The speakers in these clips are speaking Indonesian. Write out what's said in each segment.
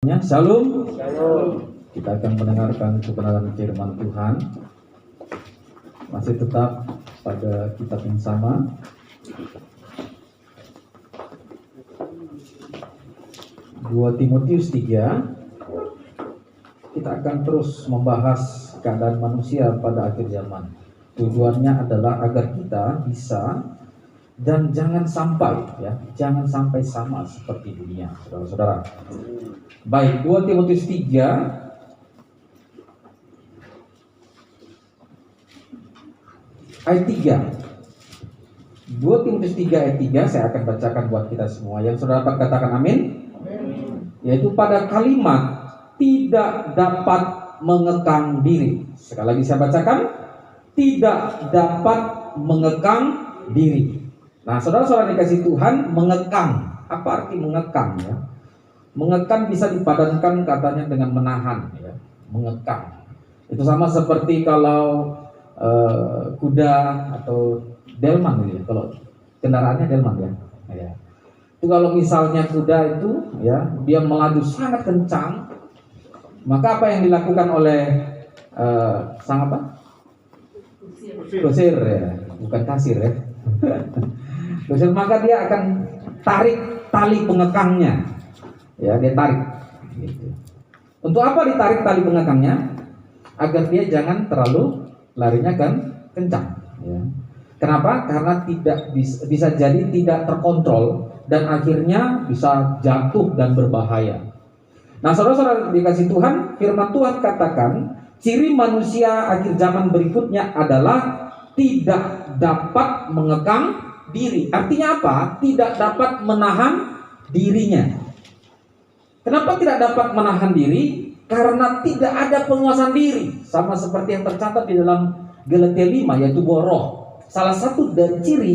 Shalom. Kita akan mendengarkan kebenaran firman Tuhan. Masih tetap pada kitab yang sama. Dua Timotius 3. Kita akan terus membahas keadaan manusia pada akhir zaman. Tujuannya adalah agar kita bisa dan jangan sampai sama seperti dunia, saudara-saudara. Baik, 2 Timotius 3 ayat 3. 2 Timotius 3 ayat 3 saya akan bacakan buat kita semua. Yang saudara dapat katakan amin. Yaitu pada kalimat tidak dapat mengekang diri. Sekali lagi saya bacakan, tidak dapat mengekang diri. Nah, saudara-saudara dikasih Tuhan, mengekang. Apa arti mengekang ya? Mengekang bisa dipadankan katanya dengan menahan ya. Mengekang. Itu sama seperti kalau kuda atau delman gitu ya. Kalau kendaraannya delman ya. Itu kalau misalnya kuda itu ya, dia melaju sangat kencang, maka apa yang dilakukan oleh sang apa? Kusir ya, bukan kasir ya. Kusir, maka dia akan tarik tali pengekangnya. Ya, dia tarik. Gitu. Untuk apa ditarik tali pengekangnya? Agar dia jangan terlalu larinya kan kencang. Ya. Kenapa? Karena tidak bisa jadi tidak terkontrol dan akhirnya bisa jatuh dan berbahaya. Nah, saudara-saudara dikasih Tuhan, firman Tuhan katakan, ciri manusia akhir zaman berikutnya adalah tidak dapat mengekang diri. Artinya apa? Tidak dapat menahan dirinya. Kenapa tidak dapat menahan diri? Karena tidak ada penguasaan diri. Sama seperti yang tercatat di dalam Galatia 5, yaitu roh. Salah satu dari ciri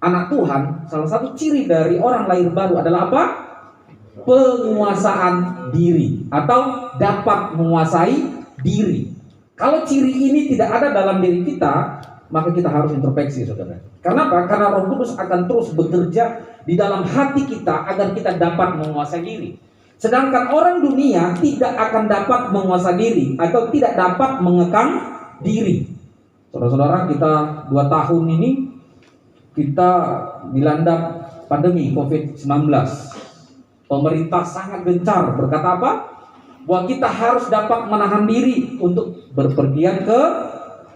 anak Tuhan, salah satu ciri dari orang lahir baru adalah apa? Penguasaan diri atau dapat menguasai diri. Kalau ciri ini tidak ada dalam diri kita, maka kita harus introspeksi, saudara. Kenapa? Karena Roh Kudus akan terus bekerja di dalam hati kita agar kita dapat menguasai diri. Sedangkan orang dunia tidak akan dapat menguasai diri atau tidak dapat mengekang diri. Saudara-saudara, kita 2 tahun ini kita dilanda pandemi COVID-19. Pemerintah sangat gencar berkata apa? Bahwa kita harus dapat menahan diri untuk berpergian ke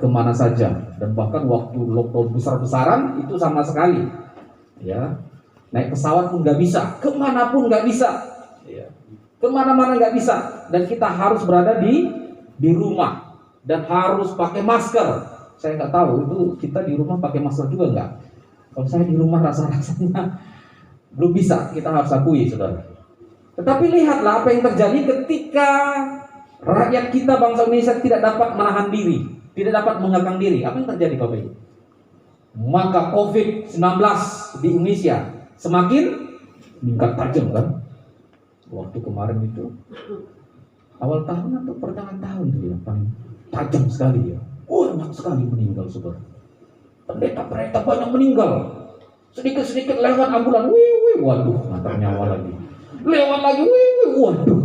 kemana saja. Dan bahkan waktu lockdown besar-besaran itu sama sekali ya, naik pesawat pun gak bisa, kemana pun gak bisa ya. Kemana-mana gak bisa. Dan kita harus berada di rumah dan harus pakai masker. Saya gak tahu itu kita di rumah pakai masker juga gak. Kalau saya di rumah rasanya belum bisa, kita harus akui, saudara. Tetapi lihatlah apa yang terjadi ketika rakyat kita, bangsa Indonesia tidak dapat menahan diri, tidak dapat mengekang diri. Apa yang terjadi Bapak Ibu? Maka COVID-19 di Indonesia semakin meningkat tajam kan? Waktu kemarin itu awal tahun atau pertengahan tahun itu ya, paling tajam sekali ya. Banyak sekali meninggal, saudara. Pendeta-pendeta banyak meninggal. Sedikit-sedikit lewat ambulan, waduh, ngantar nyawa lagi. Lewat lagi, waduh.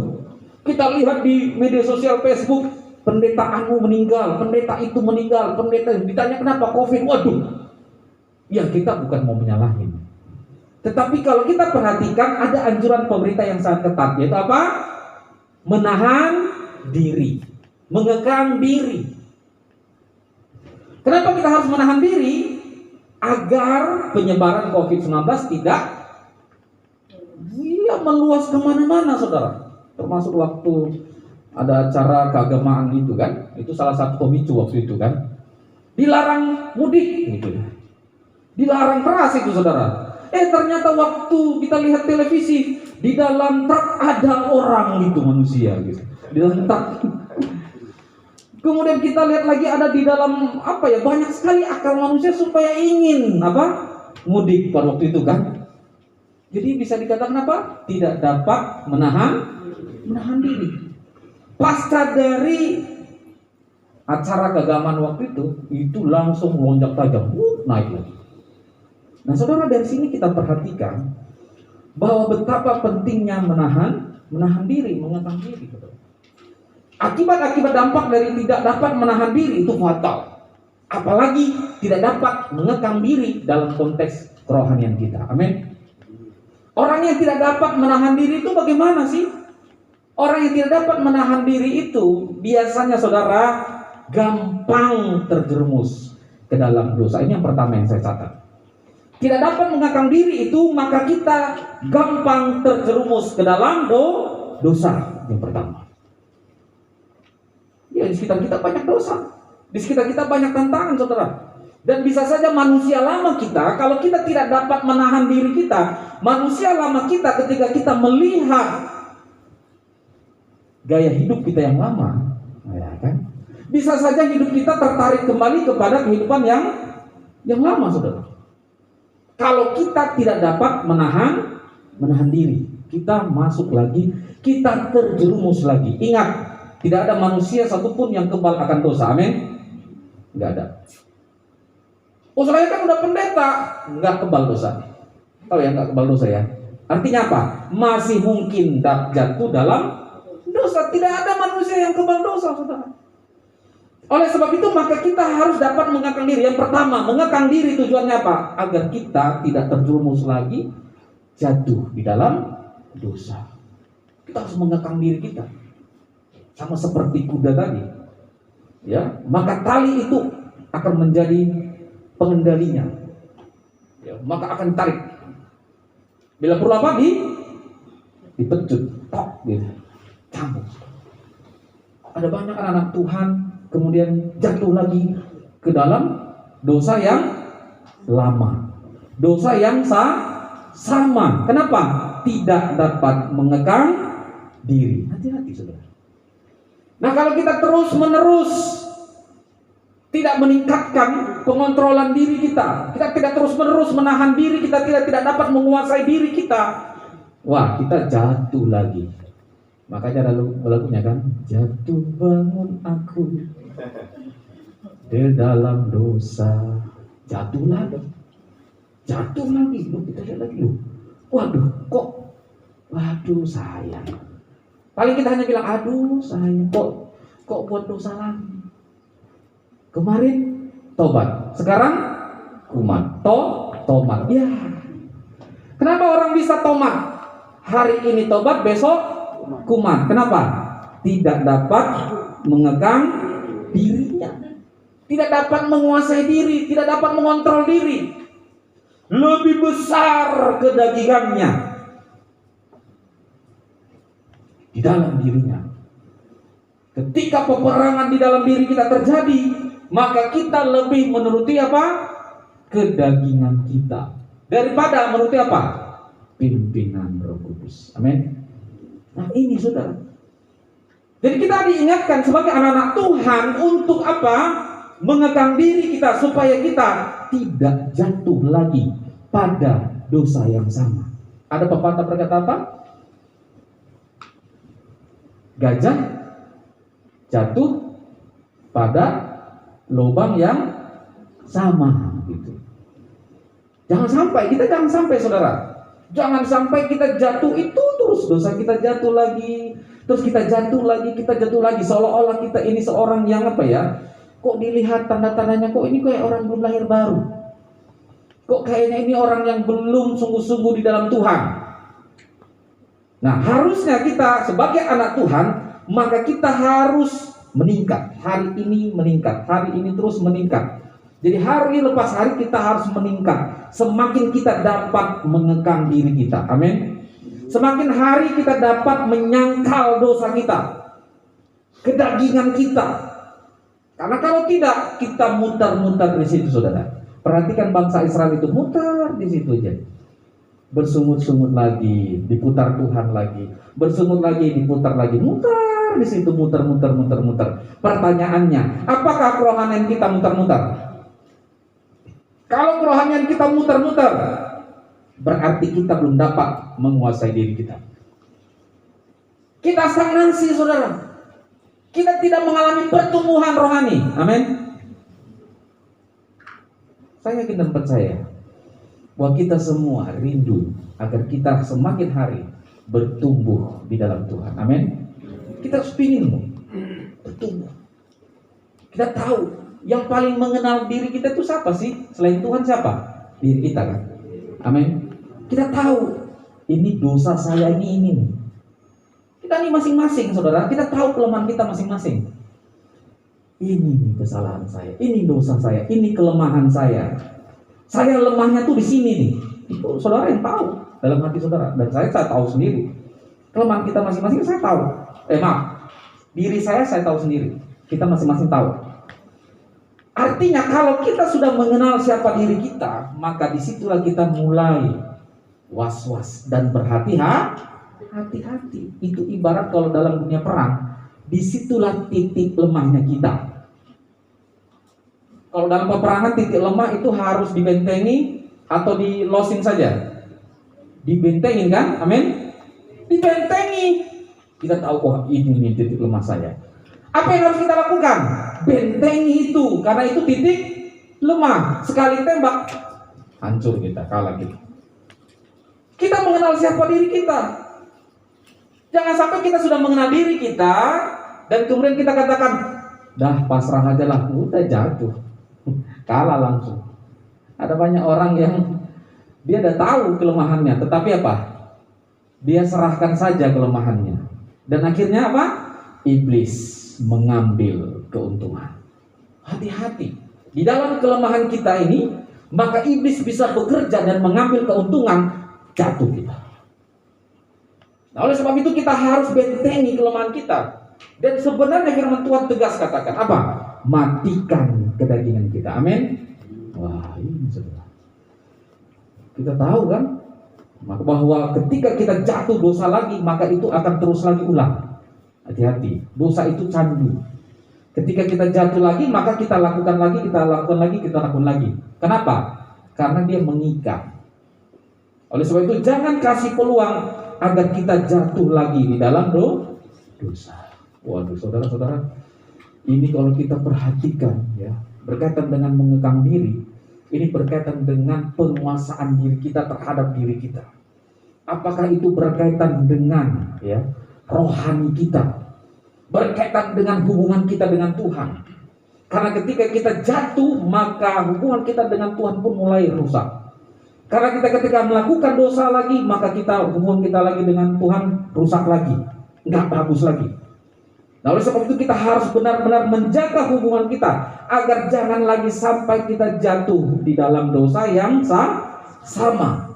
Kita lihat di media sosial Facebook, pendeta anu meninggal, pendeta itu meninggal, pendeta ditanya kenapa COVID, waduh. Ya, kita bukan mau menyalahin. Tetapi kalau kita perhatikan ada anjuran pemerintah yang sangat ketat, yaitu apa? Menahan diri, mengekang diri. Kenapa kita harus menahan diri? Agar penyebaran COVID-19 tidak meluas kemana-mana, saudara. Termasuk waktu ada acara keagamaan itu kan, itu salah satu pemicu waktu itu kan. Dilarang mudik gitu. Dilarang keras itu, saudara. Ternyata waktu kita lihat televisi, di dalam truk ada orang gitu, manusia gitu. Di dalam truk. Kemudian kita lihat lagi ada di dalam banyak sekali akal manusia supaya ingin mudik pada waktu itu kan. Jadi bisa dikatakan apa? Tidak dapat menahan diri. Pasca dari acara keagamaan waktu itu langsung lonjak tajam, naik lagi. Nah, saudara, dari sini kita perhatikan bahwa betapa pentingnya menahan menahan diri, mengekang diri. Akibat-akibat dampak dari tidak dapat menahan diri itu fatal. Apalagi tidak dapat mengekang diri dalam konteks kerohanian kita. Amin. Orang yang tidak dapat menahan diri itu bagaimana sih? Orang yang tidak dapat menahan diri itu biasanya saudara gampang terjerumus ke dalam dosa. Ini yang pertama yang saya catat. Tidak dapat mengekang diri itu, maka kita gampang terjerumus ke dalam dosa. Yang pertama. Ya, di sekitar kita banyak dosa. Di sekitar kita banyak tantangan, saudara. Dan bisa saja manusia lama kita, kalau kita tidak dapat menahan diri kita, manusia lama kita ketika kita melihat gaya hidup kita yang lama, ya kan? Bisa saja hidup kita tertarik kembali kepada kehidupan yang lama, saudara. Kalau kita tidak dapat menahan diri, kita masuk lagi, kita terjerumus lagi. Ingat, tidak ada manusia satupun yang kebal akan dosa. Amin? Nggak ada. Oh, saya kan udah pendeta, nggak kebal dosa. Tahu ya, nggak kebal dosa ya. Artinya apa? Masih mungkin jatuh dalam dosa. Tidak ada manusia yang kebal dosa, saudara. Oleh sebab itu maka kita harus dapat mengekang diri. Yang pertama, mengekang diri tujuannya apa? Agar kita tidak terjerumus lagi jatuh di dalam dosa. Kita harus mengekang diri kita. Sama seperti kuda tadi. Ya, maka tali itu akan menjadi pengendalinya. Ya, maka akan tarik. Bila perlu apa? Dipecut, tok gitu. Cambuk. Ada banyak anak-anak Tuhan kemudian jatuh lagi ke dalam dosa yang lama, dosa yang sama. Kenapa? Tidak dapat mengekang diri. Hati-hati, saudara. Nah, kalau kita terus-menerus tidak meningkatkan pengontrolan diri kita tidak terus-menerus menahan diri kita, tidak dapat menguasai diri kita, wah, kita jatuh lagi. Makanya ada lagunya kan, jatuh bangun aku di dalam dosa, jatuh lagi, kita lihat lagi loh. Waduh sayang. Paling kita hanya bilang, aduh sayang, kok buat dosa lagi. Kemarin tobat, sekarang kumat, tomat. Ya. Kenapa orang bisa tomat? Hari ini tobat, besok kumat. Kenapa? Tidak dapat mengekang dirinya, tidak dapat menguasai diri, tidak dapat mengontrol diri. Lebih besar kedagingannya di dalam dirinya. Ketika peperangan di dalam diri kita terjadi, maka kita lebih menuruti apa? Kedagingan kita daripada menuruti apa? Pimpinan Roh Kudus. Amin. Nah, ini saudara. Jadi kita diingatkan sebagai anak-anak Tuhan untuk apa? Mengekang diri kita supaya kita tidak jatuh lagi pada dosa yang sama. Ada pepatah berkata apa? Gajah jatuh pada lubang yang sama gitu. Jangan sampai saudara. Jangan sampai kita jatuh itu terus, dosa kita jatuh lagi, terus kita jatuh lagi, seolah-olah kita ini seorang yang apa ya? Kok dilihat tanda-tandanya, kok ini kayak orang belum lahir baru. Kok kayaknya ini orang yang belum sungguh-sungguh di dalam Tuhan. Nah, harusnya kita sebagai anak Tuhan, maka kita harus meningkat. Hari ini meningkat, hari ini terus meningkat. Jadi hari lepas hari kita harus meningkat. Semakin kita dapat mengekang diri kita. Amin. Semakin hari kita dapat menyangkal dosa kita, kedagingan kita. Karena kalau tidak, kita muter-muter di situ, saudara. Perhatikan bangsa Israel itu muter di situ aja. Bersungut-sungut lagi, diputar Tuhan lagi. Bersungut lagi, diputar lagi. Muter di situ, muter. Pertanyaannya, apakah kerohanian kita muter-muter? Kalau kerohanian kita muter-muter, berarti kita belum dapat menguasai diri kita. Kita stagnansi, saudara. Kita tidak mengalami pertumbuhan rohani. Amin. Saya yakin dan percaya bahwa kita semua rindu agar kita semakin hari bertumbuh di dalam Tuhan. Amin. Kita harus pingin bertumbuh. Kita tahu yang paling mengenal diri kita itu siapa sih? Selain Tuhan siapa? Diri kita kan. Amin. Kita tahu ini dosa saya ini nih. Kita ini masing-masing saudara. Kita tahu kelemahan kita masing-masing. Ini nih kesalahan saya, ini dosa saya, ini kelemahan saya. Saya lemahnya tuh di sini nih. Itu saudara yang tahu dalam hati saudara. Dan saya tahu sendiri. Kelemahan kita masing-masing saya tahu. Diri saya tahu sendiri. Kita masing-masing tahu. Artinya kalau kita sudah mengenal siapa diri kita, maka disitulah kita mulai was-was dan berhati-hati. Itu ibarat kalau dalam dunia perang, disitulah titik lemahnya kita. Kalau dalam peperangan titik lemah itu harus dibentengi atau dilosin saja? Dibentengin kan? Amin? Dibentengi. Kita tahu, oh ini nih titik lemah saya. Apa yang harus kita lakukan? Bentengi itu, karena itu titik lemah. Sekali tembak, hancur kita, kalah kita. Kita mengenal siapa diri kita. Jangan sampai kita sudah mengenal diri kita dan kemudian kita katakan, dah pasrah aja lah, udah jatuh, kalah langsung. Ada banyak orang yang dia udah tahu kelemahannya, tetapi apa? Dia serahkan saja kelemahannya. Dan akhirnya apa? Iblis mengambil keuntungan. Hati-hati. Di dalam kelemahan kita ini, maka iblis bisa bekerja dan mengambil keuntungan, jatuh kita. Nah, oleh sebab itu kita harus bentengi kelemahan kita. Dan sebenarnya firman Tuhan tegas katakan apa? Matikan kedagingan kita. Amin. Wah, ini saudara. Kita tahu kan bahwa ketika kita jatuh dosa lagi, maka itu akan terus lagi ulang. Hati-hati, dosa itu candu. Ketika kita jatuh lagi, maka kita lakukan lagi, kita lakukan lagi. Kenapa? Karena dia mengikat. Oleh sebab itu jangan kasih peluang agar kita jatuh lagi di dalam dosa. Waduh, saudara-saudara, ini kalau kita perhatikan ya, berkaitan dengan mengekang diri, ini berkaitan dengan penguasaan diri kita terhadap diri kita. Apakah itu berkaitan dengan ya rohani kita, berkaitan dengan hubungan kita dengan Tuhan. Karena ketika kita jatuh, maka hubungan kita dengan Tuhan pun mulai rusak. Karena kita ketika melakukan dosa lagi, maka hubungan kita lagi dengan Tuhan rusak lagi, nggak bagus lagi. Nah, oleh sebab itu kita harus benar-benar menjaga hubungan kita agar jangan lagi sampai kita jatuh di dalam dosa yang sama.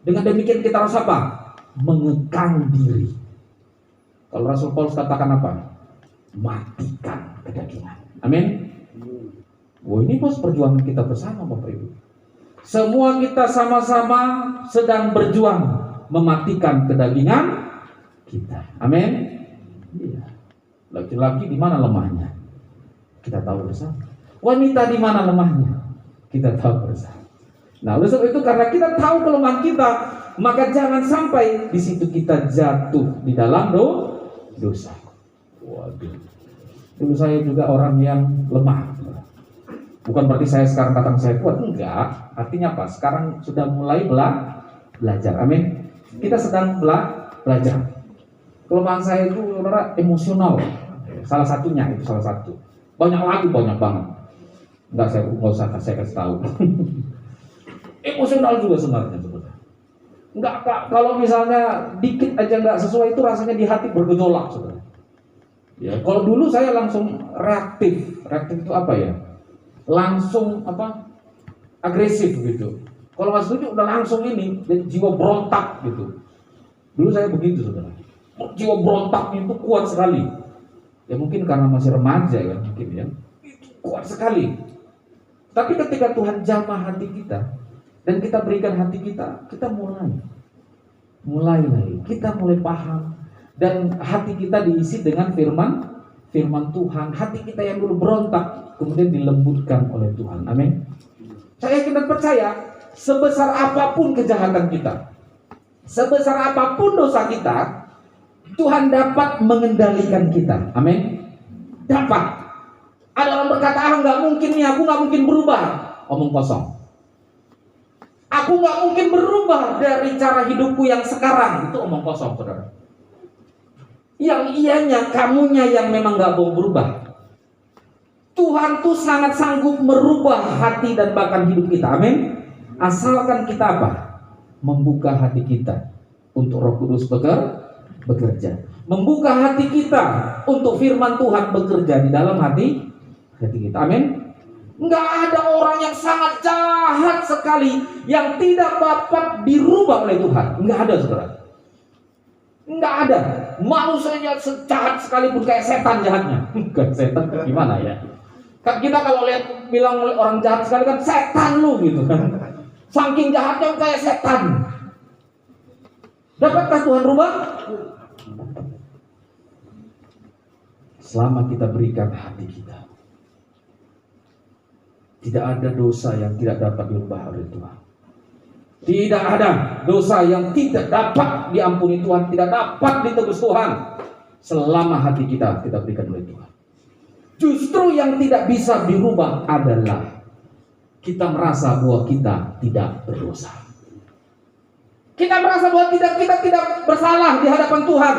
Dengan demikian kita harus apa? Mengekang diri. Kalau Rasul Paulus katakan apa? Matikan kedagingan. Amin. Wah, ini bos perjuangan kita bersama Bapak Ibu. Semua kita sama-sama sedang berjuang mematikan kedagingan kita. Amin. Iya. Laki-laki di mana lemahnya? Kita tahu bersama. Wanita di mana lemahnya? Kita tahu bersama. Nah, oleh sebab itu karena kita tahu kelemahan kita, maka jangan sampai di situ kita jatuh di dalam dosa. Waduh. Dulu saya juga orang yang lemah. Bukan berarti saya sekarang katakan saya kuat, enggak. Artinya apa? Sekarang sudah mulai belajar. Amin. Kita sedang belajar. Kelemahan saya itu emosional. Salah satunya itu salah satu. Banyak lagi, banyak banget. Enggak usah saya kasih tahu. Emosional juga sebenarnya. Enggak, kalau misalnya dikit aja enggak sesuai itu rasanya di hati bergejolak, saudara. Ya, kalau dulu saya langsung reaktif. Reaktif itu apa ya? Langsung agresif gitu. Kalau nggak setuju udah langsung ini, jadi jiwa berontak gitu. Dulu saya begitu, saudara. Jiwa berontaknya itu kuat sekali. Ya mungkin karena masih remaja kan, mungkin ya. Kuat sekali. Tapi ketika Tuhan jamah hati kita dan kita berikan hati kita, kita mulai lagi. Kita mulai paham dan hati kita diisi dengan firman Tuhan. Hati kita yang dulu berontak kemudian dilembutkan oleh Tuhan. Amin. Saya yakin dan percaya, sebesar apapun kejahatan kita, sebesar apapun dosa kita, Tuhan dapat mengendalikan kita. Amin. Dapat. Ada orang berkata, nggak mungkin nih, aku nggak mungkin berubah. Omong kosong. Aku nggak mungkin berubah dari cara hidupku yang sekarang. Itu omong kosong, saudara. Yang ianya, kamunya yang memang nggak mau berubah. Tuhan tuh sangat sanggup merubah hati dan bahkan hidup kita. Amin. Asalkan kita apa? Membuka hati kita untuk Roh Kudus bekerja. Membuka hati kita untuk firman Tuhan bekerja di dalam hati kita. Amin. Nggak ada orang yang sangat jahat sekali yang tidak dapat dirubah oleh Tuhan. Nggak ada, saudara. Nggak ada. Manusianya sejahat sekalipun kayak setan jahatnya. Bukan setan, gimana ya? Kita kalau lihat bilang orang jahat sekali kan setan lu gitu kan. Saking jahatnya kayak setan. Dapatkah Tuhan rubah? Selama kita berikan hati kita. Tidak ada dosa yang tidak dapat dirubah oleh Tuhan. Tidak ada dosa yang tidak dapat diampuni Tuhan, tidak dapat ditebus Tuhan. Selama hati kita berikan oleh Tuhan. Justru yang tidak bisa dirubah adalah kita merasa bahwa kita tidak berdosa. Kita merasa bahwa kita tidak bersalah di hadapan Tuhan.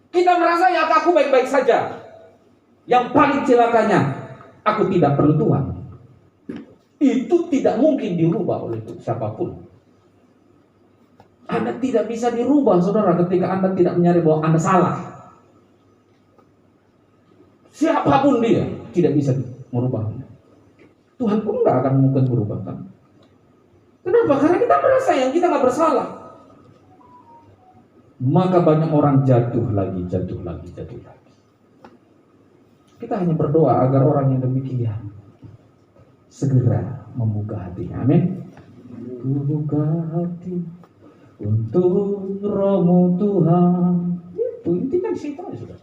Kita merasa ya aku baik-baik saja. Yang paling celakanya, aku tidak perlu Tuhan. Itu tidak mungkin dirubah oleh siapapun. Anda tidak bisa dirubah, saudara, ketika Anda tidak menyadari bahwa Anda salah. Siapapun dia tidak bisa merubah. Tuhan pun nggak akan mungkin berubah kan? Kenapa? Karena kita merasa yang kita nggak bersalah. Maka banyak orang jatuh lagi. Kita hanya berdoa agar orang yang demikian segera membuka hatinya. Amin. Buka hati untuk Roh-Mu Tuhan. Itu intinya di situ aja, sudah.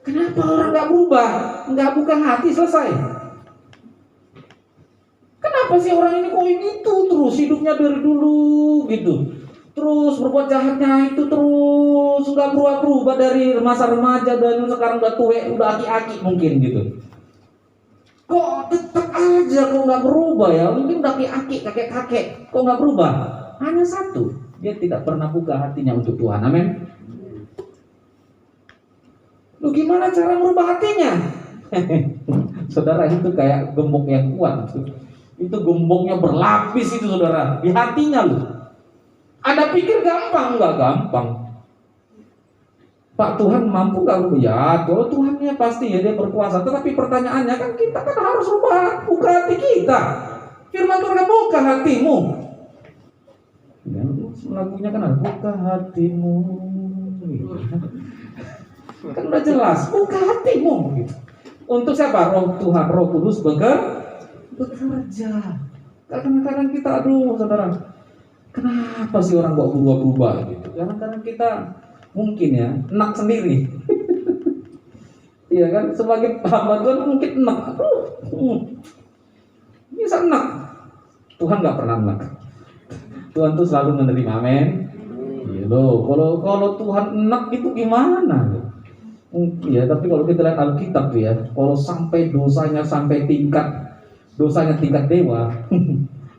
Kenapa orang nggak berubah, nggak buka hati, selesai? Kenapa sih orang ini kok gitu terus hidupnya dari dulu gitu, terus berbuat jahatnya itu terus nggak berubah dari masa remaja dan sekarang udah tua, udah aki-aki mungkin gitu. Kok tetap aja kok nggak berubah ya? Mungkin udah aki-aki, kakek-kakek, kok nggak berubah? Hanya satu, dia tidak pernah buka hatinya untuk Tuhan. Amin. Lu gimana cara merubah hatinya? Saudara, itu kayak gembok yang kuat. Itu gemboknya berlapis itu, saudara, di hatinya lu. Anda pikir gampang? Enggak gampang. Pak, Tuhan mampu gak? Ya, kalau Tuhannya pasti ya, dia berkuasa. Tetapi pertanyaannya kan kita kan harus buka hati kita. Firman Tuhan, buka hatimu. Ya, lagunya kan ada, buka hatimu. Kan udah jelas, buka hatimu gitu. Untuk siapa? Roh Tuhan, Roh Kudus bekerja. Kadang-kadang kita, aduh saudara, kenapa sih orang kok berubah-berubah gitu? Kadang-kadang kita mungkin ya enak sendiri. Iya kan, sebagai hamba Tuhan mungkin enak. Bisa enak. Tuhan nggak pernah enak. Tuhan tuh selalu menerima. Amin. Gitu. Kalau Tuhan enak itu gimana? Ya, tapi kalau kita lihat Alkitab tuh ya, kalau sampai dosanya tingkat dewa,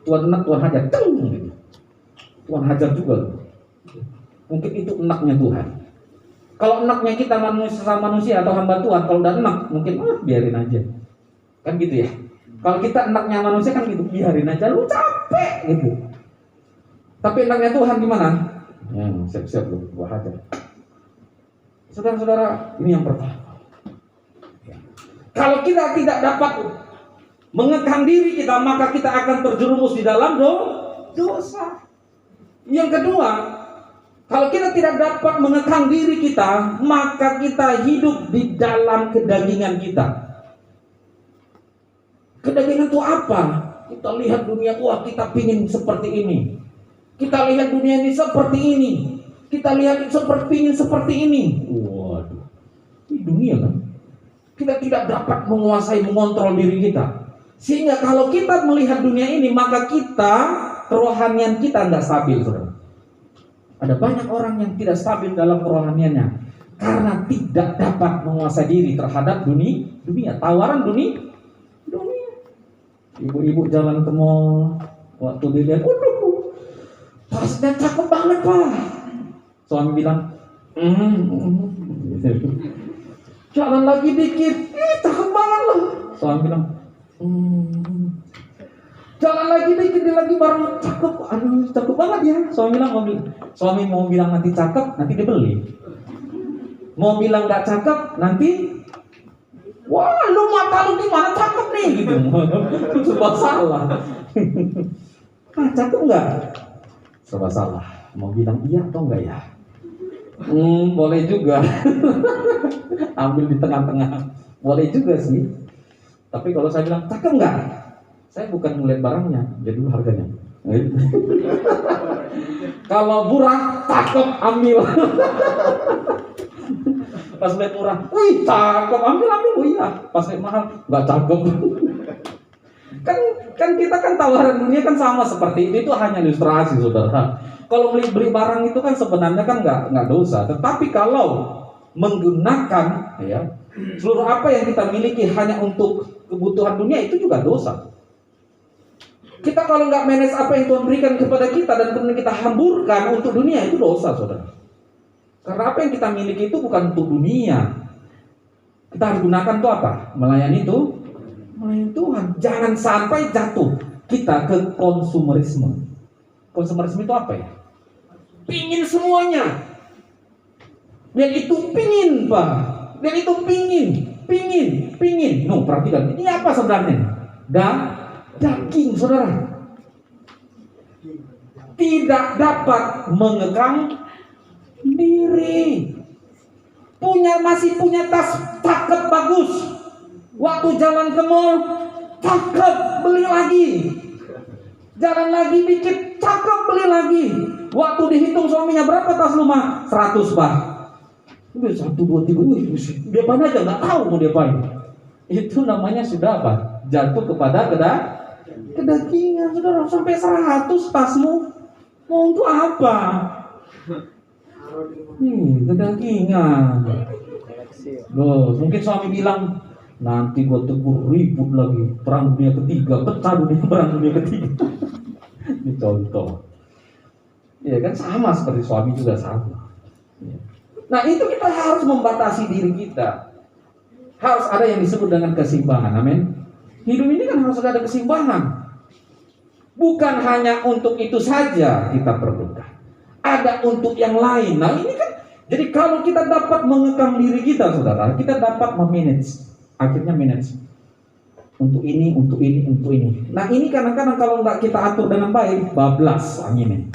Tuhan enak, Tuhan hajar, gitu. Tuhan hajar juga. Mungkin itu enaknya Tuhan. Kalau enaknya kita manusia atau hamba Tuhan, kalau udah enak, mungkin biarin aja. Kan gitu ya. Kalau kita enaknya manusia kan gitu, biarin aja, lu capek gitu. Tapi enaknya Tuhan gimana? Ya, siap-siap lu, gua hajar. Saudara-saudara, ini yang pertama. Kalau kita tidak dapat mengekang diri kita, maka kita akan terjerumus di dalam dosa. Yang kedua, kalau kita tidak dapat mengekang diri kita, maka kita hidup di dalam kedagingan kita. Kedagingan itu apa? Kita lihat dunia, wah kita pingin seperti ini. Kita lihat dunia ini seperti ini. Kita lihat pingin seperti ini. Waduh, ini dunia kan. Kita tidak dapat menguasai, mengontrol diri kita. Sehingga kalau kita melihat dunia ini, maka kita, kerohanian kita nggak stabil, saudara. Ada banyak orang yang tidak stabil dalam kerohaniannya karena tidak dapat menguasai diri terhadap dunia, tawaran dunia. Ibu-ibu jalan ke mall, Waktu dilihat, waduh, tasnya cakep banget Pak. Suami bilang, jalan lagi dikit, cakep banget loh. Suami bilang, jalan lagi dikit, dia lagi bareng, cakep, aduh cakep banget ya. Suami mau bilang nanti cakep, nanti dia beli. Mau bilang gak cakep, nanti, wah lu mata lu gimana cakep nih gitu. Serba salah. Cakep nggak? Serba salah. Mau bilang iya atau enggak ya? Boleh juga. Ambil di tengah-tengah. Boleh juga sih. Tapi kalau saya bilang cakep nggak? Saya bukan ngeliat barangnya, jadi dulu harganya. Kalau murah, cakep, ambil. Pas lihat murah, wih cakep, ambil. Oh iya. Pas lihat mahal, nggak cakep. kan kita kan tawaran dunia kan sama seperti itu hanya ilustrasi saudara. Kalau beli barang itu kan sebenarnya kan nggak dosa, tetapi kalau menggunakan ya seluruh apa yang kita miliki hanya untuk kebutuhan dunia itu juga dosa. Kita kalau nggak manage apa yang Tuhan berikan kepada kita dan kemudian kita hamburkan untuk dunia, itu dosa saudara. Karena apa yang kita miliki itu bukan untuk dunia. Kita harus gunakan itu apa? Melayani Tuhan. Jangan sampai jatuh kita ke konsumerisme. Konsumerisme itu apa ya? Pingin semuanya. Dan itu pingin Pak. Dan itu pingin. No, perhatikan. Ini apa sebenarnya? Daging saudara. Tidak dapat mengekang diri. Masih punya tas cakep bagus. Waktu jalan ke mall, cakep, beli lagi. Jalan lagi dikit, cakep, beli lagi. Waktu dihitung suaminya berapa tas lu mah? 100 Pak. Udah 1, 2, 3, dia apain aja, nggak tahu mau diapain. Itu namanya sudah apa? Jatuh kepada kedagingan. Saudara, sampai 100 tasmu. Mau untuk apa? Kedagingan. Loh, mungkin suami bilang, nanti gua tegur ribut lagi, perang dunia ketiga, perang dunia ketiga. Ini contoh. Ya kan sama seperti suami juga sama. Nah itu kita harus membatasi diri kita. Harus ada yang disebut dengan keseimbangan. Amin. Hidup ini kan harus ada keseimbangan. Bukan hanya untuk itu saja kita perlukan. Ada untuk yang lain. Nah ini kan, jadi kalau kita dapat mengekang diri kita saudara, kita dapat memanage. Akhirnya manage. Untuk ini. Nah ini kadang-kadang kalau nggak kita atur dengan baik, bablas anginnya.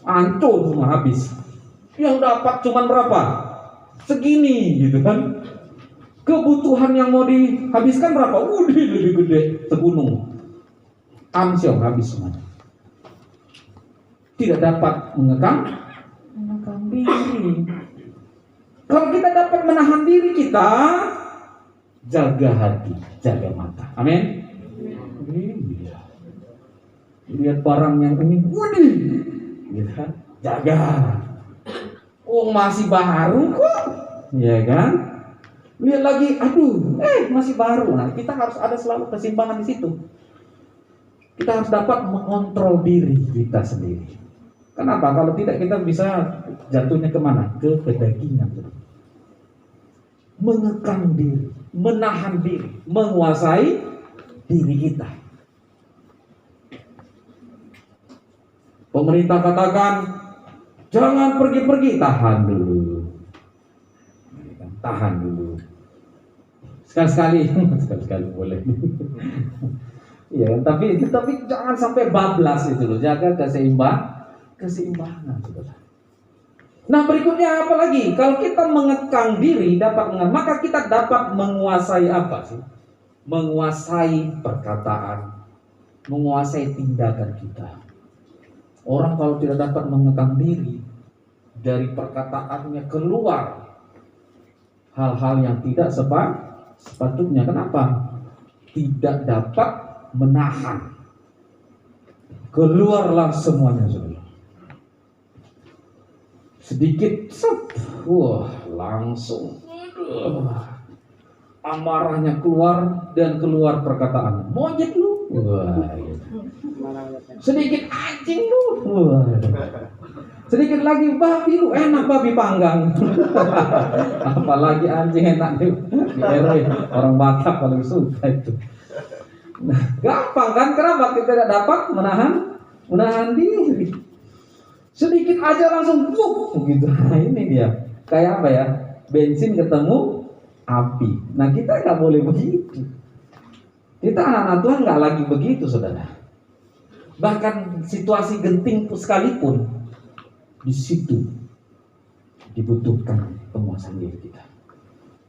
Hancur semua, habis. Yang dapat cuman berapa? Segini gitu kan. Kebutuhan yang mau dihabiskan berapa? Lebih gede, segunung. Amsyong, habis semuanya. Tidak dapat mengekang diri. Kalau kita dapat menahan diri kita, jaga hati, jaga mata. Amin. Lihat barang yang ini, jaga. Masih baru kok, ya kan? Lihat lagi, masih baru. Nah, kita harus ada selalu keseimbangan di situ. Kita harus dapat mengontrol diri kita sendiri. Kenapa? Kalau tidak kita bisa jatuhnya kemana? Ke kedagingan. Mengekang diri, menahan diri, menguasai diri kita. Pemerintah katakan, jangan pergi-pergi, tahan dulu. Sekali-sekali boleh. Iya, tapi jangan sampai bablas itu loh. Jaga keseimbangan, saudara. Nah, berikutnya apa lagi? Kalau kita mengekang diri, maka kita dapat menguasai apa sih? Menguasai perkataan, menguasai tindakan kita. Orang kalau tidak dapat mengekang diri, dari perkataannya keluar hal-hal yang tidak sepatutnya. Kenapa? Tidak dapat menahan. Keluarlah semuanya, saudara. Sedikit, langsung. Amarahnya keluar dan keluar perkataan. Monyet lu. Gitu. Sedikit anjing lu, sedikit lagi babi lu, enak babi panggang. Apalagi anjing enak di RW, orang Batak paling suka itu. Nah, gampang kan? Kenapa kita tidak dapat menahan diri? Sedikit aja langsung gitu. Nah, ini dia. Kayak apa ya? Bensin ketemu api. Nah, kita nggak boleh begitu. Kita anak-anak Tuhan nggak lagi begitu, saudara. Bahkan situasi genting sekalipun, di situ dibutuhkan penguasaan diri kita.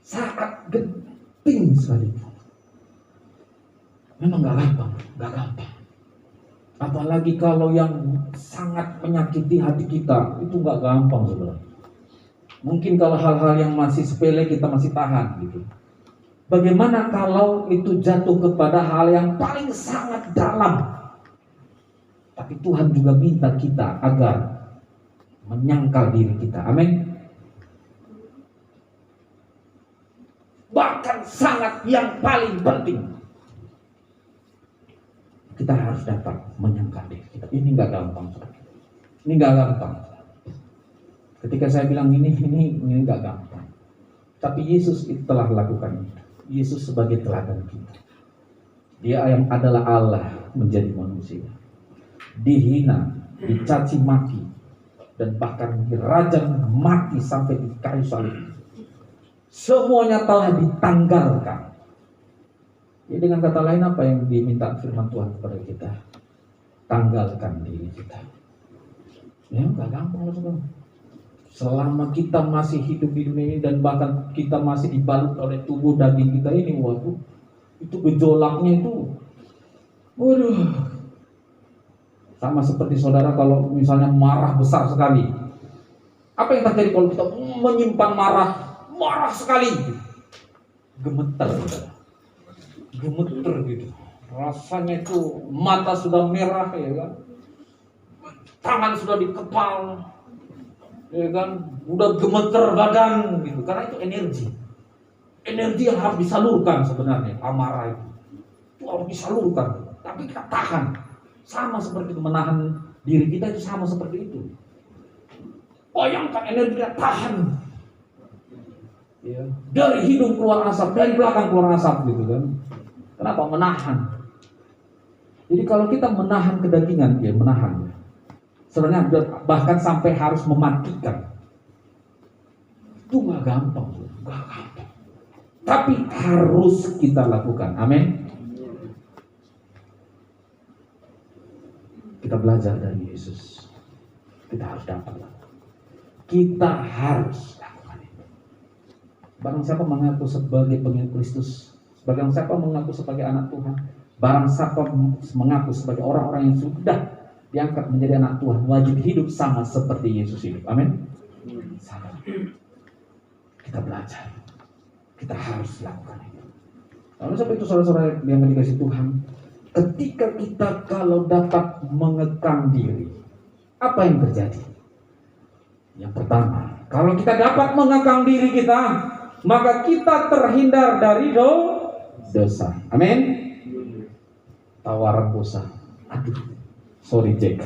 Saat genting sekalipun, memang nggak gampang. Apalagi kalau yang sangat menyakiti hati kita, itu nggak gampang, saudara. Mungkin kalau hal-hal yang masih sepele kita masih tahan gitu. Bagaimana kalau itu jatuh kepada hal yang paling sangat dalam? Tapi Tuhan juga minta kita agar menyangkal diri kita. Amin. Bahkan sangat yang paling penting, kita harus dapat menyangkal diri kita. Ini nggak gampang. Ini nggak gampang. Ketika saya bilang ini nggak gampang. Tapi Yesus itu telah lakukan itu. Yesus sebagai teladan kita. Dia yang adalah Allah menjadi manusia. Dihina, dicaci maki, dan bahkan dirajam mati sampai di kayu salib. Semuanya telah ditanggalkan. Jadi dengan kata lain apa yang diminta firman Tuhan kepada kita? Tanggalkan diri kita. Ya nggak gampang loh. Selama kita masih hidup di dunia ini dan bahkan kita masih dibalut oleh tubuh daging kita ini, waduh, itu gejolaknya itu, waduh, sama seperti saudara kalau misalnya marah besar sekali. Apa yang terjadi kalau kita menyimpan marah sekali? Gemeter, saudara. Gemeter gitu. Rasanya itu mata sudah merah, ya kan? Tangan sudah dikepal, ya kan? Udah gemeter badan gitu. Karena itu energi yang harus disalurkan sebenarnya. Amarah itu harus disalurkan. Tapi kita tahan. Sama seperti itu, menahan diri kita itu sama seperti itu. Bayangkan energi kita tahan. Ya. Dari hidung keluar asap, dari belakang keluar asap gitu kan. Kenapa? Menahan. Jadi kalau kita menahan kedagingan, ya menahan. Sebenarnya bahkan sampai harus mematikan. Itu nggak gampang. Tapi harus kita lakukan. Amin. Kita belajar dari Yesus. Kita harus dapat. Kita harus lakukan itu. Barang siapa mengaku sebagai pengikut Kristus, barang siapa mengaku sebagai anak Tuhan, barang siapa mengaku sebagai orang-orang yang sudah diangkat menjadi anak Tuhan, wajib hidup sama seperti Yesus hidup. Amin. Sama. Kita belajar. Kita harus lakukan itu. Lalu seperti itu saudara-saudara yang dikasihi Tuhan, ketika kita kalau dapat mengekang diri, apa yang terjadi? Yang pertama, kalau kita dapat mengekang diri kita, maka kita terhindar dari dosa. Amin. Tawaran dosa. Aduh, sorry Jack.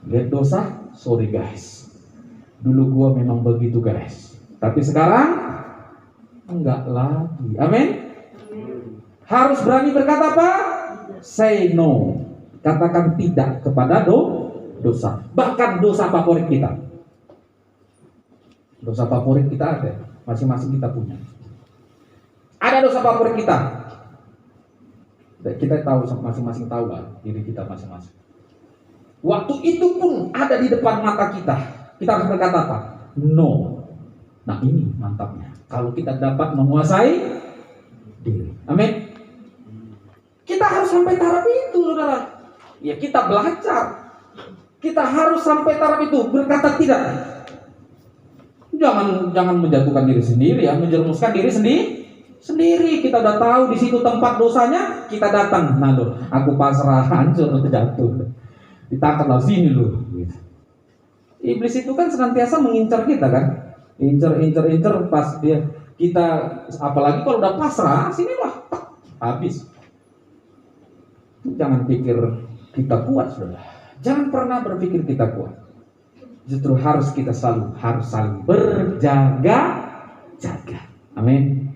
Lihat dosa, sorry guys. Dulu gua memang begitu guys. Tapi sekarang enggak lagi. Amin. Harus berani berkata apa? Say no. Katakan tidak kepada dosa. Bahkan dosa favorit kita. Dosa favorit kita ada. Masing-masing kita punya. Ada dosa favorit kita. Kita tahu, masing-masing tahu lah diri kita masing-masing. Waktu itu pun ada di depan mata kita. Kita harus berkata apa? No. Nah ini mantapnya. Kalau kita dapat menguasai diri. Amin. Kita harus sampai taraf itu, saudara. Ya kita belajar. Kita harus sampai taraf itu. Berkata tidak. Jangan menjatuhkan diri sendiri ya, menjerumuskan diri sendiri. Kita udah tahu di situ tempat dosanya, kita datang. Nah loh, aku pasrah, hancur, jatuh. Ditangkap sini loh. Iblis itu kan senantiasa mengincar kita kan, incer pas kita, apalagi kalau udah pasrah, sini lah, habis. Jangan pikir kita kuat, saudara. Jangan pernah berpikir kita kuat. Justru harus kita harus saling berjaga-jaga. Amin.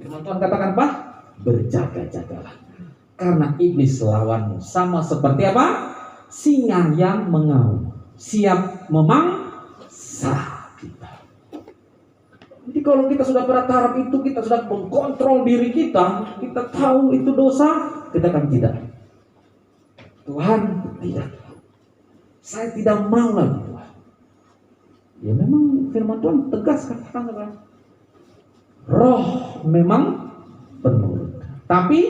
Firman Tuhan katakan apa? Berjaga-jagalah. Karena iblis lawanmu sama seperti apa? Singa yang mengaum, siap memangsa kita. Jadi kalau kita sudah pada tahap itu, kita sudah mengkontrol diri kita tahu itu dosa, kita akan tidak. Tuhan, tidak. Saya tidak mau lagi, Tuhan. Ya memang firman Tuhan tegas katakan, roh memang penurut, tapi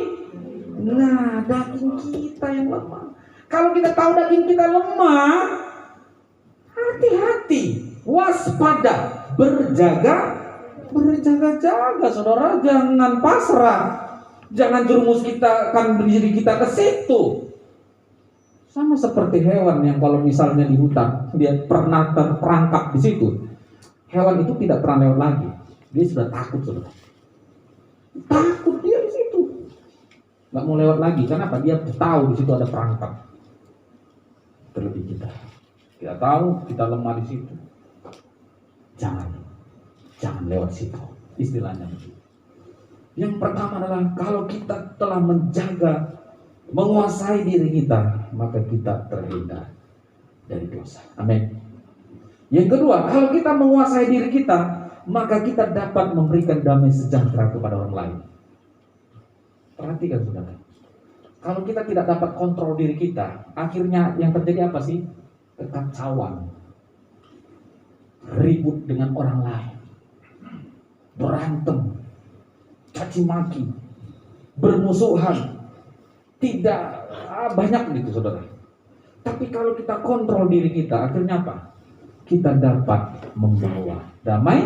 daging kita yang lemah. Kalau kita tahu daging kita lemah, hati-hati, waspada, berjaga-jaga, saudara. Jangan pasrah, jangan jerumus kita kan diri kita ke situ. Sama seperti hewan yang kalau misalnya di hutan dia pernah terperangkap di situ, hewan itu tidak pernah lewat lagi. Dia sudah takut, saudara. Takut dia di situ, nggak mau lewat lagi. Kenapa? Dia tahu di situ ada perangkap. Terlebih kita tahu kita lemah di situ. Jangan lewat situ. Istilahnya begitu. Yang pertama adalah kalau kita telah menguasai diri kita, maka kita terhindar dari dosa. Amin. Yang kedua, kalau kita menguasai diri kita, maka kita dapat memberikan damai sejahtera kepada orang lain. Perhatikan, saudara. Kalau kita tidak dapat kontrol diri kita, akhirnya yang terjadi apa sih? Kekacauan, ribut dengan orang lain, berantem, caci maki, bermusuhan, tidak banyak gitu, saudara. Tapi kalau kita kontrol diri kita, akhirnya apa? Kita dapat membawa damai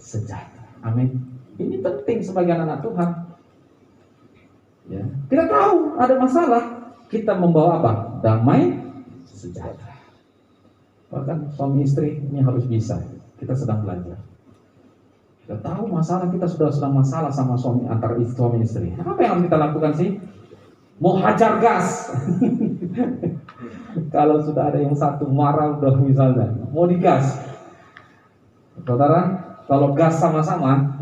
sejahtera. Amin. Ini penting sebagai anak Tuhan. Ya, kita tahu ada masalah, kita membawa apa? Damai sejahtera. Bahkan suami istri ini harus bisa. Kita sedang belajar. Kita tahu masalah, kita sedang masalah sama antara suami istri. Apa yang harus kita lakukan sih? Mau hajar gas. Kalau sudah ada yang satu marah udah misalnya, mau digas. Saudara, kalau gas sama-sama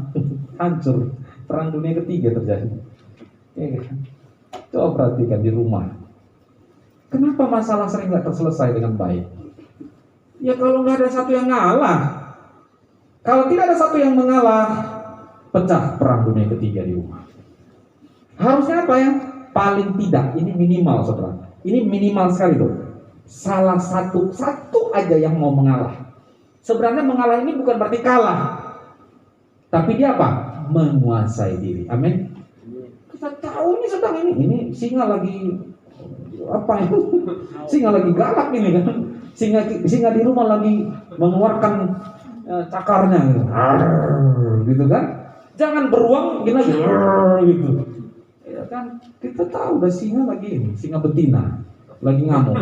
hancur. Perang dunia ketiga terjadi. Coba perhatikan di rumah. Kenapa masalah sering gak terselesai dengan baik? Ya kalau nggak ada satu yang ngalah. Kalau tidak ada satu yang mengalah, pecah perang dunia ketiga di rumah. Harusnya apa ya? Paling tidak, ini minimal, saudara. Ini minimal sekali loh. Salah satu aja yang mau mengalah. Sebenarnya mengalah ini bukan berarti kalah, tapi dia apa? Menguasai diri. Amin. Kita tahu ini sedang ini singa lagi apa ya? Singa lagi galak ini kan. Singa di rumah lagi mengeluarkan cakarnya gitu. Gitu kan? Jangan beruang gini lagi gitu. Ya kan? Kita tahu udah singa lagi ini, singa betina lagi ngamuk.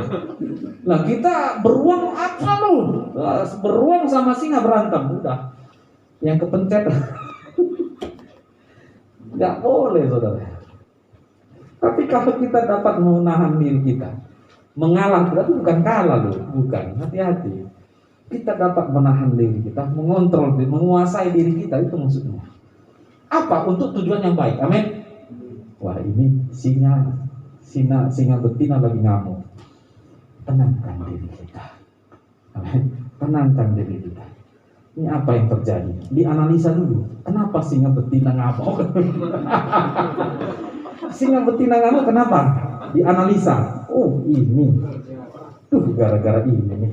Nah, kita beruang apa lu? Beruang sama singa berantem udah. Yang kepencet nggak boleh, saudara. Tapi kalau kita dapat menahan diri kita, mengalah, berarti bukan kalah loh, bukan. Hati-hati. Kita dapat menahan diri kita, mengontrol, menguasai diri kita, itu maksudnya. Apa? Untuk tujuan yang baik. Amin. Wah, ini singa betina lagi ngamuk. Tenangkan diri kita. Amin. Tenangkan diri kita. Ini apa yang terjadi? Dianalisa dulu. Kenapa singa betina ngamuk? Singa betina ngamuk kenapa? Dianalisa. Oh ini. Gara-gara ini nih.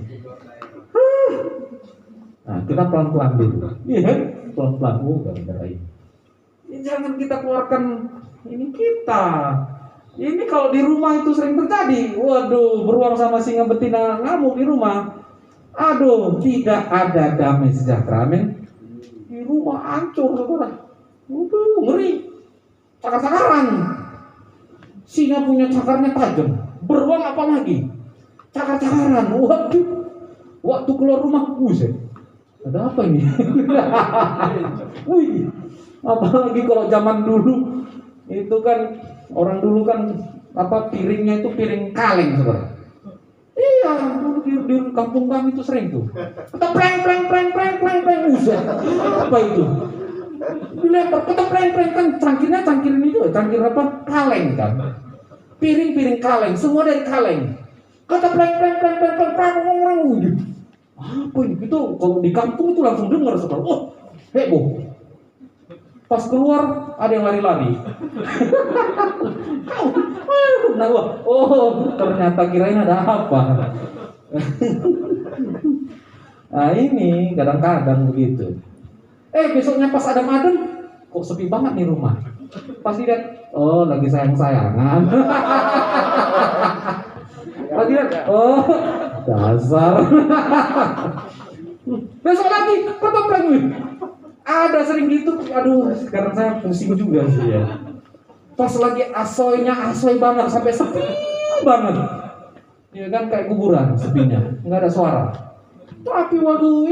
Nah, kita pelan-pelan dulu. Iya, pelan-pelan. Oh, gara-gara ini. Jangan kita keluarkan ini kita. Ini kalau di rumah itu sering terjadi. Waduh, beruang sama singa betina ngamuk di rumah. Aduh, tidak ada damai sejahtera. Amin. Di rumah hancur, saudara. Waduh, ngeri. Cakar-cakaran. Singa punya cakarnya tajam. Beruang apa lagi? Cakar-cakaran. Waduh. Waktu keluar rumah, buset. Ada apa ini? Wih. Apalagi kalau zaman dulu itu kan orang dulu kan piringnya itu piring kaleng, saudara. Iya, dulu di kampung kami itu sering tuh. Kita preng, usah. Apa itu? Dilempar, kita preng kan cangkir ini juga, cangkir apa? Kaleng kan. Piring kaleng, semua dari kaleng. Kata preng, apa ini? Itu kalau di kampung itu langsung dengar, saudara. Oh, heboh. Pas keluar ada yang lari-lari. Nah, ternyata kirain ada apa. Nah ini kadang-kadang begitu. Besoknya pas ada adem, kok sepi banget nih rumah. Pas lihat, oh lagi sayang-sayangan. Lagi lihat, oh dasar. Besok lagi ketemu lagi. Ada sering gitu, aduh sekarang saya pusing juga sih ya. Pas lagi asoy banget sampai sepi banget. Ya kan kayak kuburan sepinya, nggak ada suara. Tapi waduh.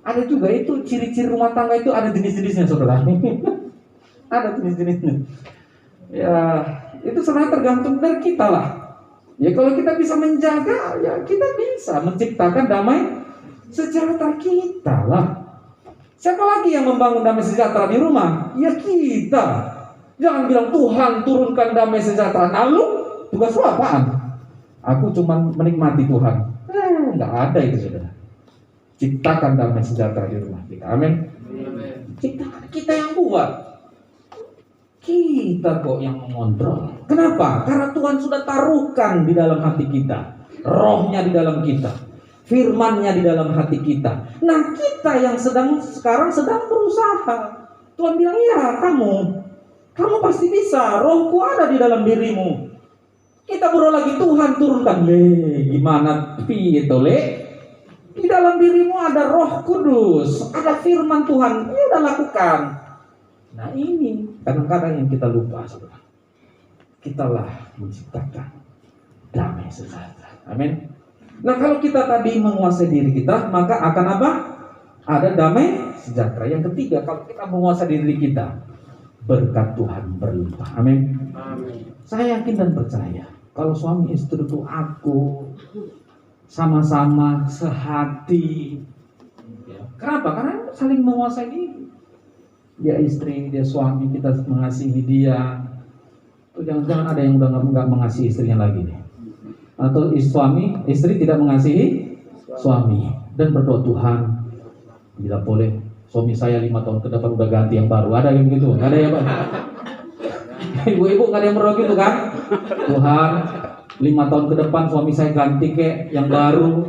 Ada juga itu ciri-ciri rumah tangga itu ada jenis-jenisnya, saudara. Ada jenis-jenisnya. Ya itu sebenarnya tergantung dari kita lah. Ya kalau kita bisa menjaga, ya kita bisa menciptakan damai sejahtera kita lah. Siapa lagi yang membangun damai sejahtera di rumah? Ya kita. Jangan bilang Tuhan turunkan damai sejahtera. Lalu tugas lu apaan? Aku cuma menikmati Tuhan. Nggak ada itu, saudara. Ciptakan damai sejahtera di rumah kita. Amin. Ciptakan, kita yang buat. Kita kok yang mengontrol. Kenapa? Karena Tuhan sudah taruhkan di dalam hati kita. Rohnya di dalam kita. Firman-Nya di dalam hati kita. Nah kita yang sekarang sedang berusaha. Tuhan bilang, ya kamu pasti bisa. Rohku ada di dalam dirimu. Kita berdoa lagi, Tuhan turunkan. Gimana itu Di dalam dirimu ada Roh Kudus, ada firman Tuhan. Ini udah lakukan. Nah ini kadang-kadang yang kita lupa, saudara. Kitalah menciptakan damai sejahtera. Amin. Nah kalau kita tadi menguasai diri kita, maka akan apa? Ada damai sejahtera. Yang ketiga, kalau kita menguasai diri kita, berkat Tuhan berlimpah. Amin. Saya yakin dan percaya, kalau suami istri itu aku sama-sama sehati. Kenapa? Karena saling menguasai diri. Dia istri, dia suami, kita mengasihi dia. Jangan-jangan ada yang udah nggak mengasihi istrinya lagi nih. Atau istri tidak mengasihi suami dan berdoa, Tuhan bila boleh suami saya 5 tahun ke depan udah ganti yang baru. Ada yang gitu? Nggak ada ya Pak? Ibu-ibu nggak ada yang berdoa gitu kan? Tuhan 5 tahun ke depan suami saya ganti ke yang baru.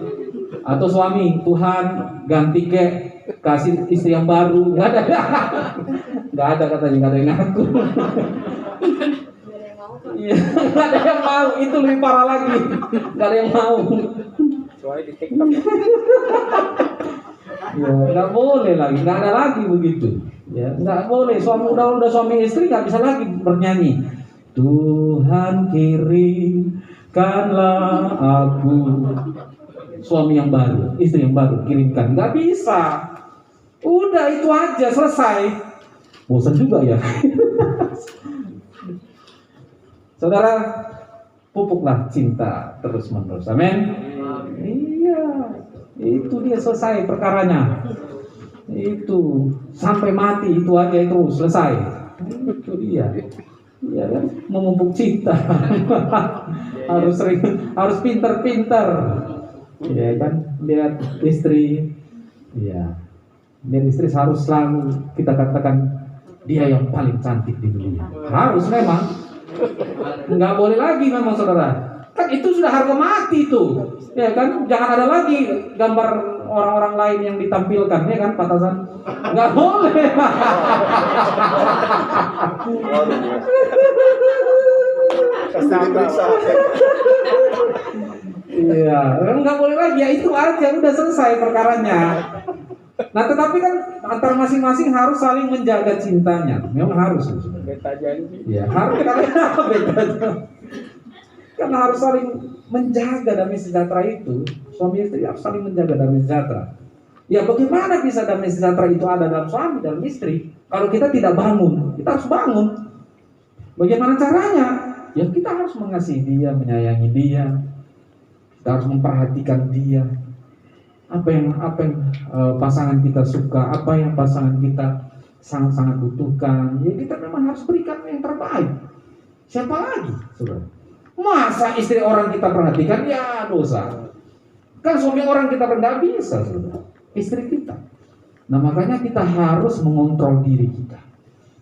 Atau suami, Tuhan ganti ke kasih istri yang baru. Nggak ada. Nggak ada katanya, nggak ada yang ngaku. Iya, nggak ada yang mau, itu lebih parah lagi. Nggak ada yang mau. Soalnya di TikTok. Ya, nggak boleh lagi, nggak ada lagi begitu. Ya, nggak boleh. Suami udah suami istri nggak bisa lagi bernyanyi. Tuhan kirimkanlah aku suami yang baru, istri yang baru, kirimkan. Nggak bisa. Udah itu aja, selesai. Bosan juga ya. Saudara, pupuklah cinta terus menerus. Amin. Iya, itu dia selesai perkaranya. Itu sampai mati itu aja terus selesai. Itu dia. Ya kan, memupuk cinta. Harus sering, harus pintar-pintar. Ya kan, lihat istri. Ya, lihat istri harus selalu kita katakan dia yang paling cantik di dunia. Harus memang. Nggak boleh lagi memang saudara. Kan itu sudah harga mati itu. Ya kan, jangan ada lagi gambar orang-orang lain yang ditampilkan, ya kan Pak Tasan? Nggak boleh. Iya, nggak boleh lagi. Ya itu aja, udah selesai perkaranya. Nah tetapi kan antar masing-masing harus saling menjaga cintanya. Memang harus. Beta janji. Ya harus karena harus saling menjaga damai sejahtera itu. Suami istri harus saling menjaga damai sejahtera. Ya bagaimana bisa damai sejahtera itu ada dalam suami, dalam istri? Kalau kita tidak bangun, kita harus bangun. Bagaimana caranya? Ya kita harus mengasihi dia, menyayangi dia. Kita harus memperhatikan dia. Apa yang pasangan kita suka, apa yang pasangan kita sangat-sangat butuhkan, ya kita memang harus berikan yang terbaik. Siapa lagi, saudara? Masa istri orang kita perhatikan, ya dosa. Kan suami orang kita nggak bisa, saudara. Istri kita. Nah makanya kita harus mengontrol diri kita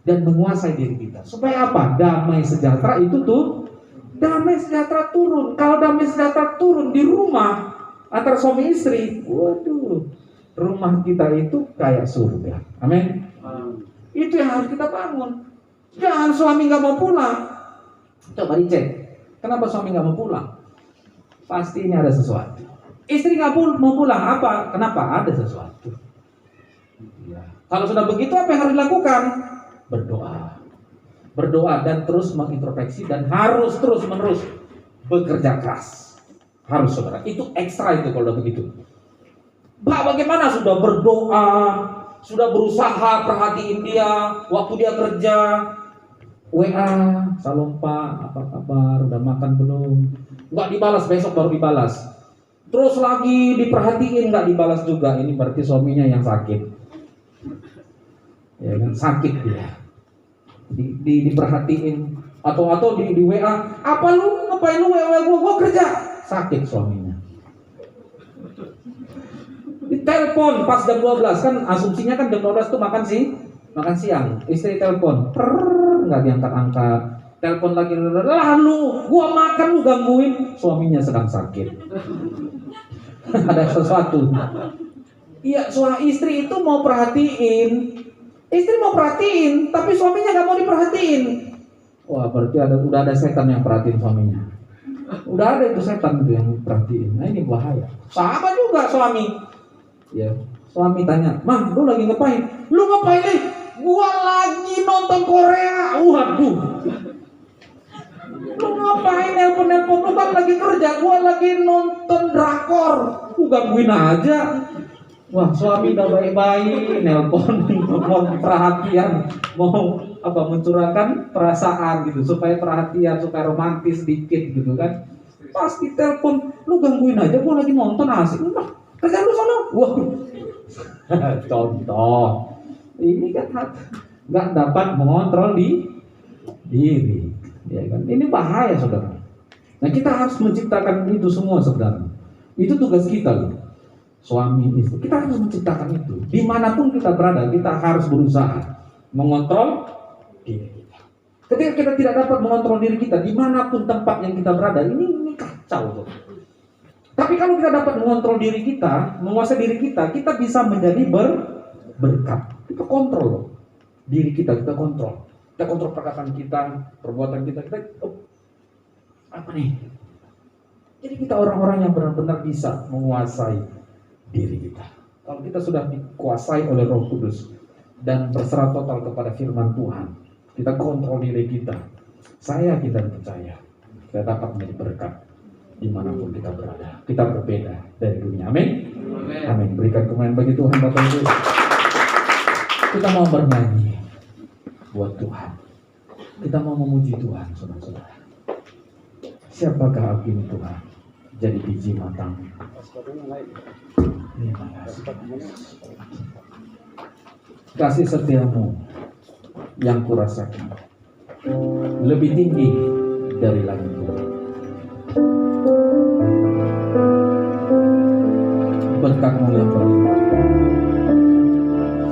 dan menguasai diri kita. Supaya apa? Damai sejahtera itu tuh, damai sejahtera turun. Kalau damai sejahtera turun di rumah antara suami istri, waduh, rumah kita itu kayak surga. Amin. Itu yang harus kita bangun. Jangan suami nggak mau pulang. Coba dicek, kenapa suami nggak mau pulang? Pasti ini ada sesuatu. Istri nggak mau pulang, apa? Kenapa? Ada sesuatu. Ya. Kalau sudah begitu, apa yang harus dilakukan? Berdoa, berdoa dan terus mengintrospeksi dan harus terus menerus bekerja keras. Harus, saudara. Itu ekstra itu kalau udah begitu. Bagaimana sudah berdoa, sudah berusaha perhatiin dia waktu dia kerja, WA, salam Pak, apa kabar, udah makan belum? Nggak dibalas, besok baru dibalas. Terus lagi diperhatiin, nggak dibalas juga. Ini berarti suaminya yang sakit. Ya kan, sakit dia. Diperhatiin atau di WA, apa lu ngapain lu WA gua kerja? Sakit suaminya. Ditelepon pas jam 12, kan asumsinya kan jam 12 tuh makan siang. Istri telepon, nggak diangkat-angkat. Telepon lagi, lalu gua makan lu gangguin. Suaminya sedang sakit. Ada sesuatu. Iya, suami istri itu mau perhatiin. Istri mau perhatiin, tapi suaminya nggak mau diperhatiin. Wah, berarti udah ada setan yang perhatiin suaminya. Udah ada itu setan itu yang perhatiin. Nah ini bahaya. Sama juga suami. Ya, suami tanya, "Mah, lu lagi ngapain?" "Lu ngapain nih?" "Gua lagi nonton Korea." Waduh. "Lu ngapain nelpon-nelpon? Lu kan lagi kerja, gua lagi nonton drakor." Lu gangguin aja. Wah, suami udah baik-baik nelpon mau perhatian, mau mencurahkan perasaan gitu, supaya perhatian, supaya romantis dikit gitu kan. Pas ditelepon, "Lu gangguin aja, gua lagi nonton asik." "Udah, kerja lu sana." Wah. Contoh. Ini kan nggak dapat mengontrol diri. Ya kan? Ini bahaya, saudara. Nah, kita harus menciptakan itu semua, saudara. Itu tugas kita loh. Suami istri, kita harus menciptakan itu. Dimanapun kita berada, kita harus berusaha mengontrol diri kita. Ketika kita tidak dapat mengontrol diri kita, dimanapun tempat yang kita berada, ini kacau tuh. Tapi kalau kita dapat mengontrol diri kita, menguasai diri kita bisa menjadi berkat. Kita kontrol loh. Diri kita kontrol. Kita kontrol perkataan kita, perbuatan kita apa nih? Jadi kita orang-orang yang benar-benar bisa menguasai diri kita. Kalau kita sudah dikuasai oleh Roh Kudus dan berserah total kepada firman Tuhan, kita kontrol diri kita. Saya yakin dan percaya kita dapat menjadi berkat dimanapun kita berada. Kita berbeda dari dunia. Amin. Amin. Berikan kemuliaan bagi Tuhan Bapak Ibu. Kita mau bernyanyi buat Tuhan. Kita mau memuji Tuhan, saudara-saudara. Siapakah aku ini Tuhan? Jadi biji matang. Kasih setiamu yang kurasakan lebih tinggi dari langit bumi. Berkat-Mu yang berlimpah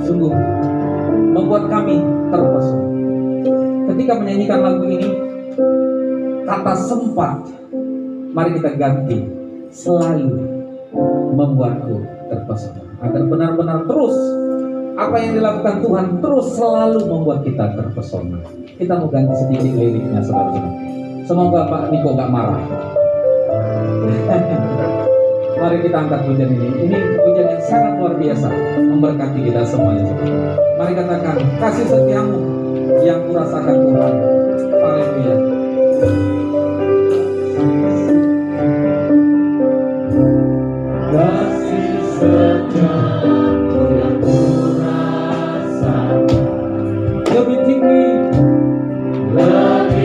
sungguh membuat kami terpesona. Ketika menyanyikan lagu ini, kata sempat mari kita ganti selalu membuatku terpesona. Agar benar-benar terus apa yang dilakukan Tuhan terus selalu membuat kita terpesona. Kita mau ganti sedikit liriknya, saudara-saudara. Semoga Pak Niko gak marah. Mari kita angkat pujian ini. Ini pujian yang sangat luar biasa, memberkati kita semuanya. Mari katakan, kasih setiamu yang kurasakan Tuhan. Haleluya. Kasih setiamu yang kurasakan lebih tinggi, lebih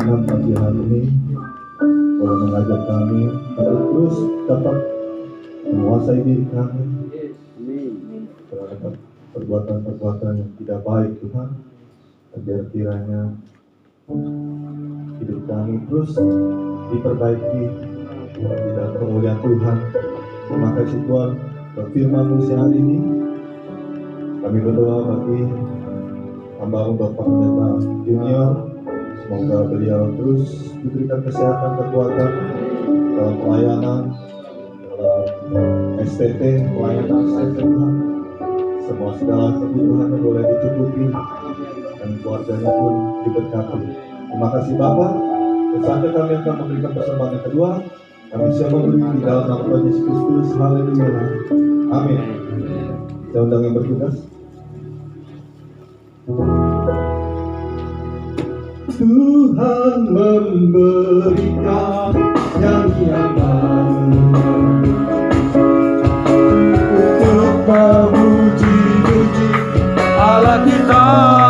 firman pagi hari ini boleh mengajar kami untuk terus dapat menguasai diri kami terhadap perbuatan-perbuatan yang tidak baik Tuhan. Biar kiranya hidup kami terus diperbaiki di dalam kemuliaan Tuhan. Terima kasih Tuhan untuk firman-Mu siang hari ini. Kami berdoa bagi hamba-Mu Bapak Pendeta Junior, semoga beliau terus diberikan kesehatan, kekuatan dalam pelayanan, dalam STT, pelayanan STT Tuhan. Semua segala kebutuhannya boleh dicukupi dan keluarganya pun diberkati. Terima kasih Bapak. Dan saatnya kami akan memberikan persembahan yang kedua. Kami siap memberi di dalam nama Tuhan Yesus Kristus. Haleluya. Amin. Saya undang yang bertugas. Tuhan memberikan nyanyian baru untuk memuji-muji Allah kita.